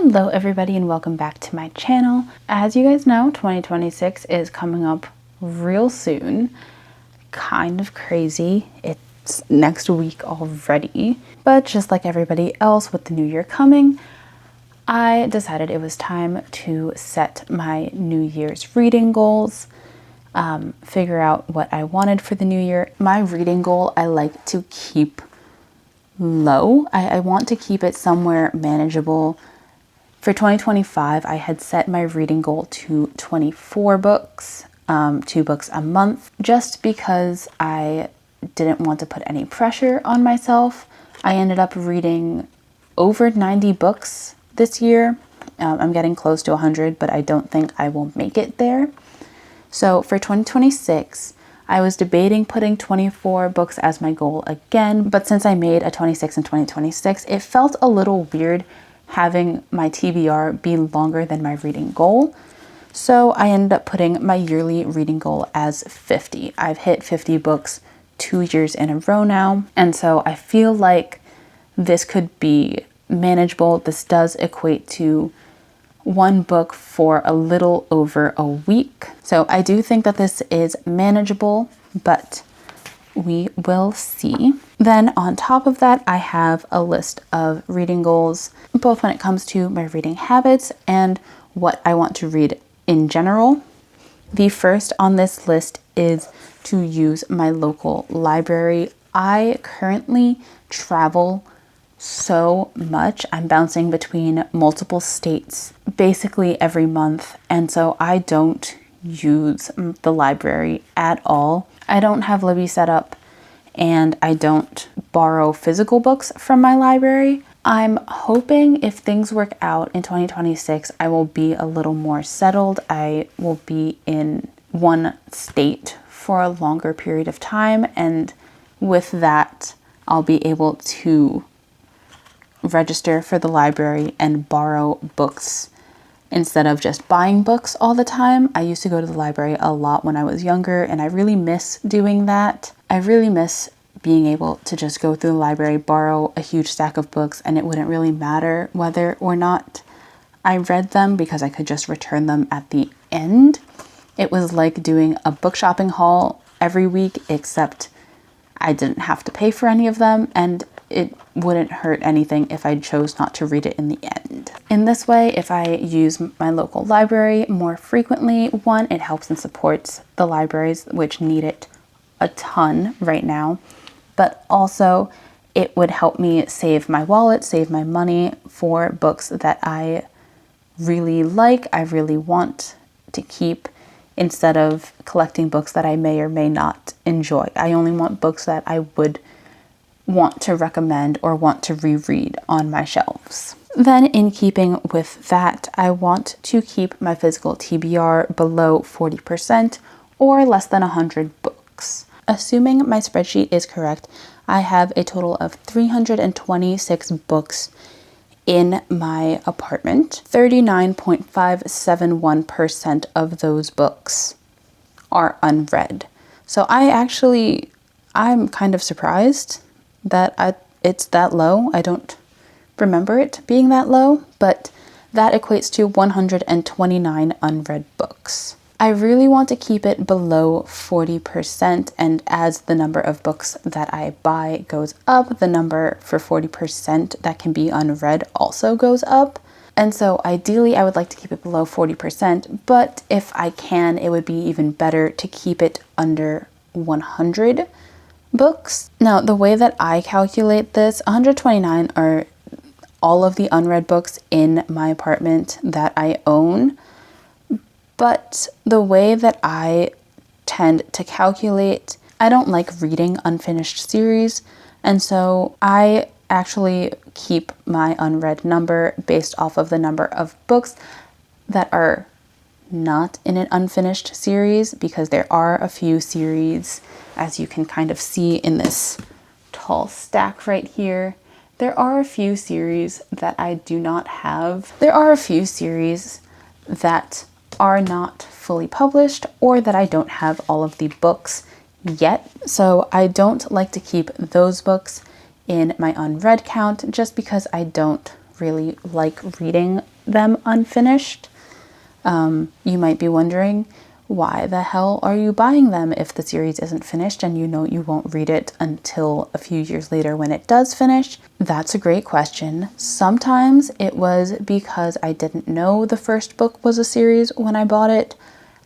Hello everybody and welcome back to my channel. As you guys know, 2026 is coming up real soon. Kind of crazy. It's next week already. But just like everybody else with the new year coming, I decided it was time to set my New Year's reading goals, figure out what I wanted for the new year. My reading goal I like to keep low. I want to keep it somewhere manageable. For 2025, I had set my reading goal to 24 books, 2 books a month, just because I didn't want to put any pressure on myself. I ended up reading over 90 books this year. I'm getting close to 100, but I don't think I will make it there. So for 2026, I was debating putting 24 books as my goal again, but since I made a 26 in 2026, it felt a little weird having my TBR be longer than my reading goal. So I ended up putting my yearly reading goal as 50. I've hit 50 books 2 years in a row now. And so I feel like this could be manageable. This does equate to 1 book for a little over a week. So I do think that this is manageable, but we will see. Then on top of that, I have a list of reading goals, both when it comes to my reading habits and what I want to read in general. The first on this list is to use my local library. I currently travel so much. I'm bouncing between multiple states basically every month, and so I don't use the library at all. I don't have Libby set up, and I don't borrow physical books from my library. I'm hoping if things work out in 2026, I will be a little more settled. I will be in one state for a longer period of time, and with that, I'll be able to register for the library and borrow books instead of just buying books all the time. I used to go to the library a lot when I was younger, and I really miss doing that. I really miss being able to just go through the library, borrow a huge stack of books, and it wouldn't really matter whether or not I read them because I could just return them at the end. It was like doing a book shopping haul every week, except I didn't have to pay for any of them, and it wouldn't hurt anything if I chose not to read it in the end. In this way, if I use my local library more frequently, one, it helps and supports the libraries, which need it a ton right now, but also it would help me save my wallet, save my money for books that I really like, I really want to keep, instead of collecting books that I may or may not enjoy. I only want books that I would want to recommend or want to reread on my shelves. Then in keeping with that, I want to keep my physical TBR below 40% or less than 100 books. Assuming my spreadsheet is correct, I have a total of 326 books in my apartment. 39.571% of those books are unread. So I'm kind of surprised that it's that low. I don't remember it being that low, but that equates to 129 unread books. I really want to keep it below 40%, and as the number of books that I buy goes up, the number for 40% that can be unread also goes up. And so ideally I would like to keep it below 40%, but if I can, it would be even better to keep it under 100 books. Now, the way that I calculate this, 129 are all of the unread books in my apartment that I own. But the way that I tend to calculate, I don't like reading unfinished series. And so I actually keep my unread number based off of the number of books that are not in an unfinished series, because there are a few series, as you can kind of see in this tall stack right here. There are a few series that I do not have. There are a few series that are not fully published or that I don't have all of the books yet. So I don't like to keep those books in my unread count just because I don't really like reading them unfinished. You might be wondering, why the hell are you buying them if the series isn't finished and you know you won't read it until a few years later when it does finish? That's a great question. Sometimes it was because I didn't know the first book was a series when I bought it.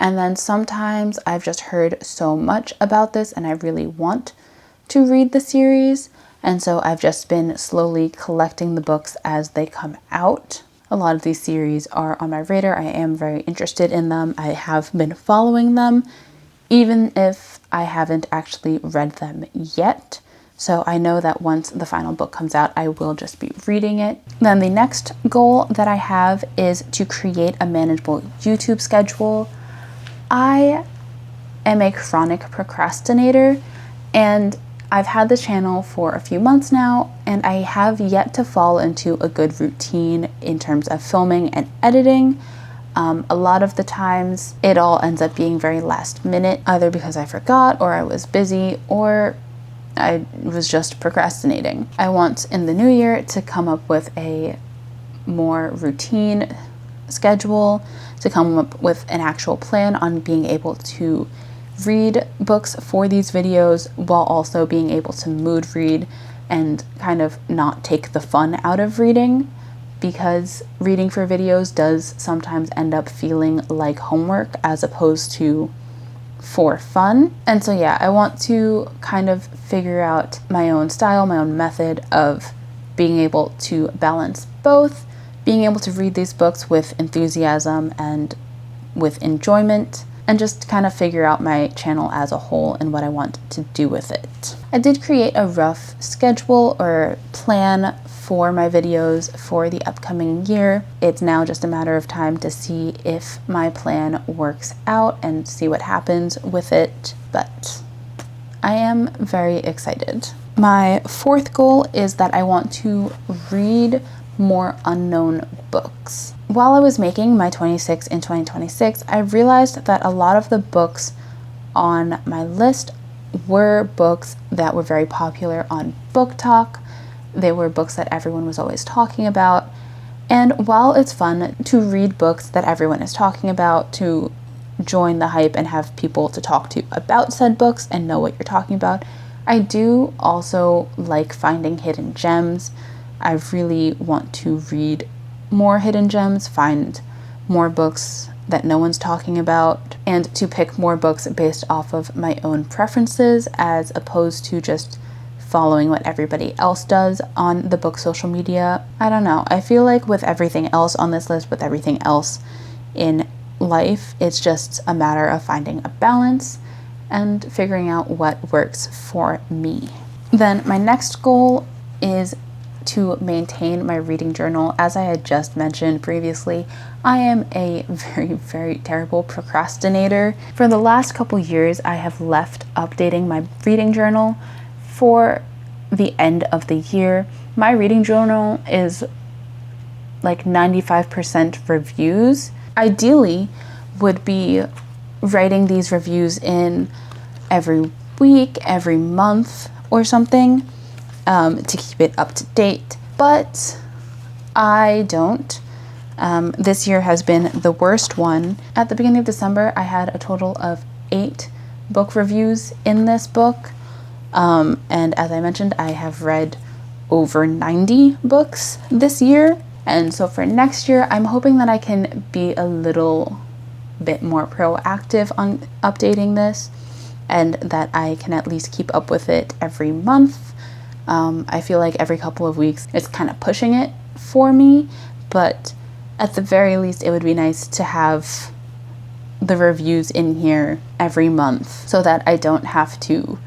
And then sometimes I've just heard so much about this and I really want to read the series. And so I've just been slowly collecting the books as they come out. A lot of these series are on my radar. I am very interested in them. I have been following them, even if I haven't actually read them yet. So I know that once the final book comes out, I will just be reading it. Then the next goal that I have is to create a manageable YouTube schedule. I am a chronic procrastinator, and I've had the channel for a few months now, and I have yet to fall into a good routine in terms of filming and editing. A lot of the times it all ends up being very last minute, either because I forgot or I was busy or I was just procrastinating. I want in the new year to come up with a more routine schedule, to come up with an actual plan on being able to read books for these videos while also being able to mood read and kind of not take the fun out of reading, because reading for videos does sometimes end up feeling like homework as opposed to for fun. And so yeah, I want to kind of figure out my own style, my own method of being able to balance both, being able to read these books with enthusiasm and with enjoyment, and just kind of figure out my channel as a whole and what I want to do with it. I did create a rough schedule or plan for my videos for the upcoming year. It's now just a matter of time to see if my plan works out and see what happens with it, but I am very excited. My fourth goal is that I want to read more unknown books. While I was making my 26 in 2026, I realized that a lot of the books on my list were books that were very popular on Book Talk. They were books that everyone was always talking about. And while it's fun to read books that everyone is talking about, to join the hype and have people to talk to about said books and know what you're talking about, I do also like finding hidden gems. I really want to read more hidden gems, find more books that no one's talking about, and to pick more books based off of my own preferences as opposed to just following what everybody else does on the book social media. I don't know. I feel like with everything else on this list, with everything else in life, it's just a matter of finding a balance and figuring out what works for me. Then my next goal is to maintain my reading journal. As I had just mentioned previously, I am a very, very terrible procrastinator. For the last couple years, I have left updating my reading journal for the end of the year. My reading journal is like 95% reviews. Ideally, would be writing these reviews in every week, every month or something, to keep it up to date, but I don't. This year has been the worst one. At the beginning of December, I had a total of 8 book reviews in this book, and as I mentioned, I have read over 90 books this year, and so for next year, I'm hoping that I can be a little bit more proactive on updating this, and that I can at least keep up with it every month. I feel like every couple of weeks it's kind of pushing it for me, but at the very least it would be nice to have the reviews in here every month so that I don't have to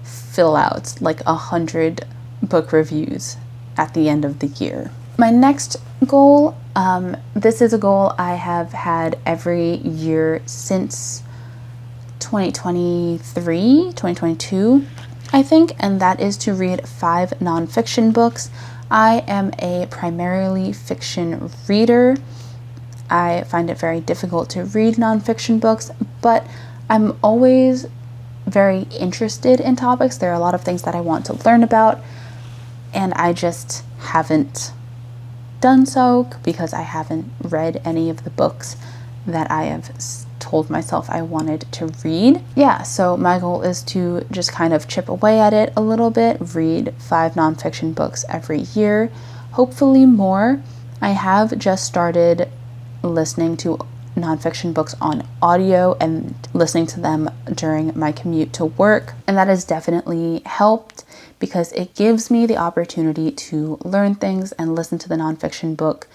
fill out like 100 book reviews at the end of the year. My next goal, this is a goal I have had every year since 2022, I think, and that is to read 5 nonfiction books. I am a primarily fiction reader. I find it very difficult to read nonfiction books, but I'm always very interested in topics. There are a lot of things that I want to learn about, and I just haven't done so because I haven't read any of the books that I have told myself I wanted to read. Yeah, so my goal is to just kind of chip away at it a little bit, read 5 nonfiction books every year, hopefully more. I have just started listening to nonfiction books on audio and listening to them during my commute to work, and that has definitely helped because it gives me the opportunity to learn things and listen to the nonfiction book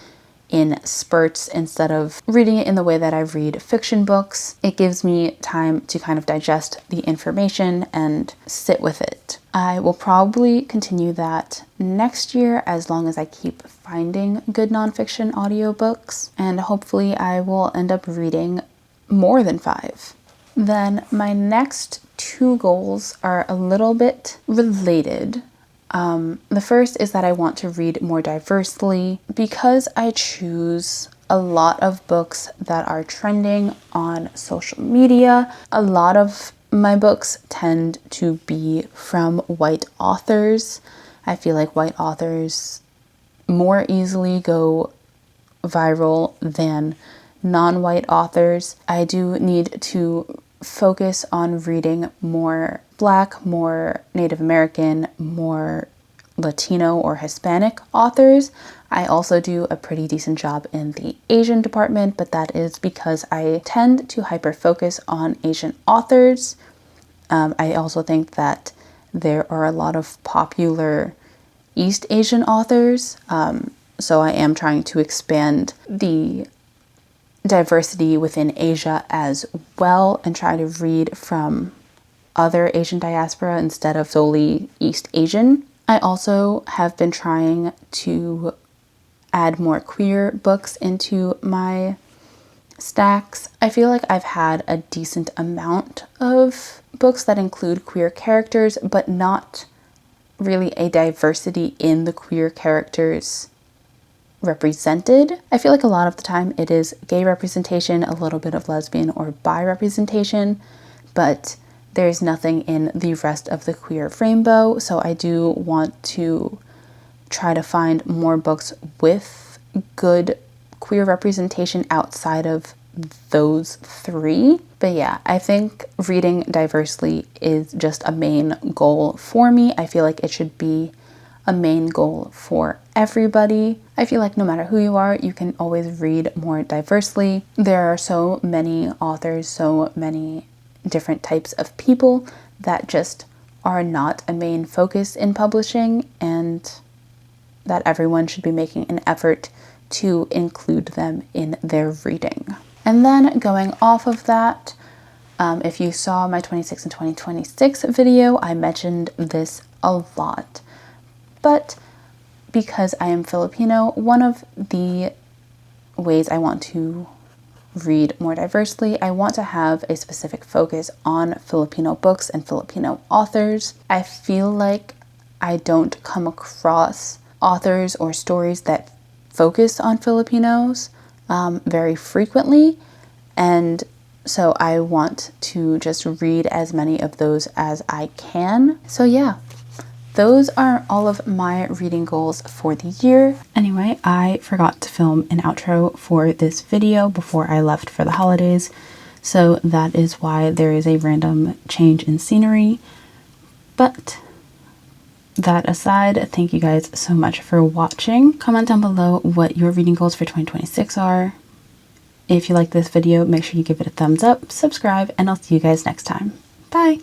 in spurts instead of reading it in the way that I read fiction books. It gives me time to kind of digest the information and sit with it. I will probably continue that next year as long as I keep finding good nonfiction audiobooks, and hopefully I will end up reading more than 5. Then my next 2 goals are a little bit related. The first is that I want to read more diversely because I choose a lot of books that are trending on social media. A lot of my books tend to be from white authors. I feel like white authors more easily go viral than non-white authors. I do need to focus on reading more Black, more Native American, more Latino or Hispanic authors. I also do a pretty decent job in the Asian department, but that is because I tend to hyper-focus on Asian authors. I also think that there are a lot of popular East Asian authors, so I am trying to expand the diversity within Asia as well and try to read from other Asian diaspora instead of solely East Asian. I also have been trying to add more queer books into my stacks. I feel like I've had a decent amount of books that include queer characters, but not really a diversity in the queer characters represented. I feel like a lot of the time it is gay representation, a little bit of lesbian or bi representation, but there's nothing in the rest of the queer rainbow. So I do want to try to find more books with good queer representation outside of those 3. But yeah, I think reading diversely is just a main goal for me. I feel like it should be a main goal for everybody. I feel like no matter who you are, you can always read more diversely. There are so many authors, so many different types of people that just are not a main focus in publishing, and that everyone should be making an effort to include them in their reading. And then going off of that, if you saw my 26 and 2026 video, I mentioned this a lot. But because I am Filipino, one of the ways I want to read more diversely, I want to have a specific focus on Filipino books and Filipino authors. I feel like I don't come across authors or stories that focus on Filipinos very frequently, and so I want to just read as many of those as I can. So yeah, those are all of my reading goals for the year. Anyway, I forgot to film an outro for this video before I left for the holidays, so that is why there is a random change in scenery. But that aside, thank you guys so much for watching. Comment down below what your reading goals for 2026 are. If you like this video, make sure you give it a thumbs up, subscribe, and I'll see you guys next time. Bye!